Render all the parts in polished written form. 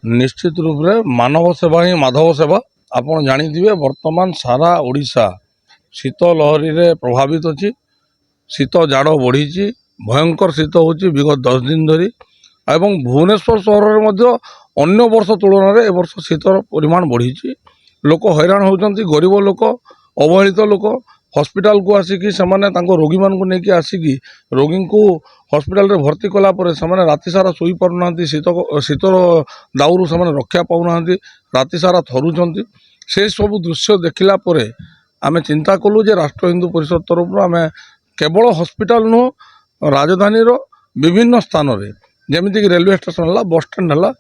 निश्चित रूप से मानव सेवा ही माधव सेवा। आपण जानिथिबे वर्तमान सारा ओडिशा शीत लहरी रे प्रभावित अछि। शीत जाड़ बढ़ी, भयंकर शीत होची विगत 10 दिन धरी। एवं भुवनेश्वर सहर में मध्य अन्य वर्ष तुलन में ए वर्ष शीतर परिमाण बढ़ी। लोक हैरान होती, गरीब लोक, अवहेलित लोक हॉस्पिटल को आसिकी सेमाने तांको रोगी मान को लेकिन आसिकी रोगी को हॉस्पिटल रे भर्ती कला परे सेमाने राति सारा सोई पारु नांती। शीतर दाउरू सेमाने रक्षा पाउ नांती, राति सारा थरुचंती। से सब दृश्य देखिला परे आमे चिंता कलु जे राष्ट्र हिंदू परिषद तरफ आमे केवल हॉस्पिटल नु राजधानी रो विभिन्न स्थान रे जेमिति कि रेलवे स्टेशन हला, बस स्टैंड हला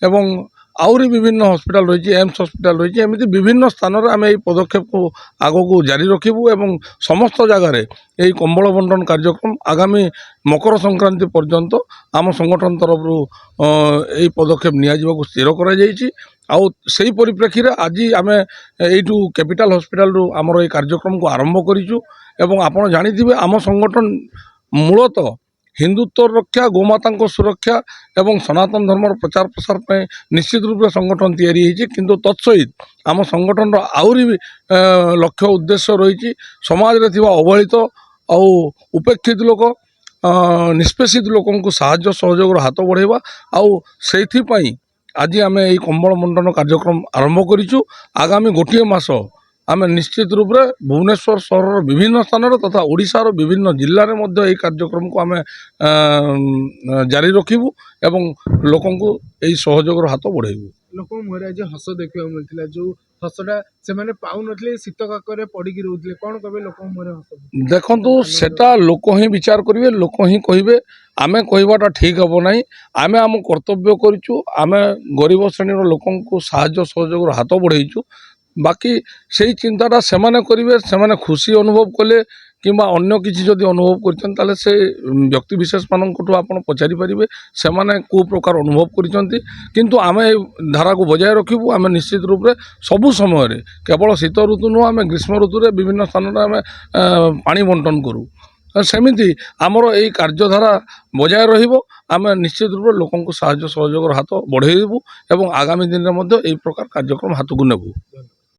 एवं आउरी विभिन्न हॉस्पिटल रही, एम्स हॉस्पिटल रही, एमती विभिन्न स्थान में आम यही पदक्षेप को आग को जारी रखिबू एवं समस्त जगार यही कंबल बंटन कार्यक्रम आगामी मकर संक्रांति पर्यंत आम संगठन तरफ यही पदक्षेप नियाजिबा स्थिर करा जायछि। आउ सेही परिप्रेक्षी रे आज आम एठू कैपिटल हॉस्पिटल रु आमर ये कार्यक्रम को आरंभ करिछु एवं आपण जानिथिबे आम संगठन मूलतः हिंदुत्व रक्षा, गोमाता सुरक्षा एवं सनातन धर्म प्रचार प्रसार पे निश्चित रूप से संगठन तैयारी होती। किंतु तत्सहित आम संगठन आउरी लक्ष्य उद्देश्य रही समाज रे थिबा अवहेलित आउ उपेक्षित लोक, निष्पेषित लोकों को साहाय्य सहयोग हाथ बढ़ाइबा। आउ सेइथिपई आज आम यही कंबल बंटन कार्यक्रम आरंभ करिछु। आगामी गोटे मास आम निश्चित रूप से भुवनेश्वर सहर विभिन्न स्थान तथा ओडिशार विभिन्न जिले में कार्यक्रम को आम जारी रखिबू एवं लोकों को यही सहयोग हाथ बढ़ाइबू। लोक मुहरे आज हस देखा मिलता जो हसटा से पाऊन शीत काकर पड़िकी रोते कौन कहे लोक मुहरे हस देखु सेटा लोक ही विचार करेंगे, लोक ही कहे। आमे कहवाटा ठीक हम ना। आमे आम कर्तव्य करूँ, आमे गरीब श्रेणी लोकों को साहाय्य सहयोग हाथ बढ़ाइचु। बाकी से चिंताटा से करेंगे, से खुशी अनुभव कले कि अन्य किसी जदि अनुभव कर से व्यक्ति विशेष मानू आप पचारि पारे से को प्रकार अनुभव कर। किंतु आम धारा को बजाय रखिबू। आम निश्चित रूप से सबु समय केवल शीत ऋतु नुह, आम ग्रीष्म ऋतु रे विभिन्न स्थान में आम पानी बंटन करूँ। सेमिति आमर यही कार्यधारा बजाय रहिबो। आम निश्चित रूप से लोकों को साहाय्य सहयोग हाथ बढ़ाइबू एवं आगामी दिन में यही प्रकार कार्यक्रम हाथ को नेबू।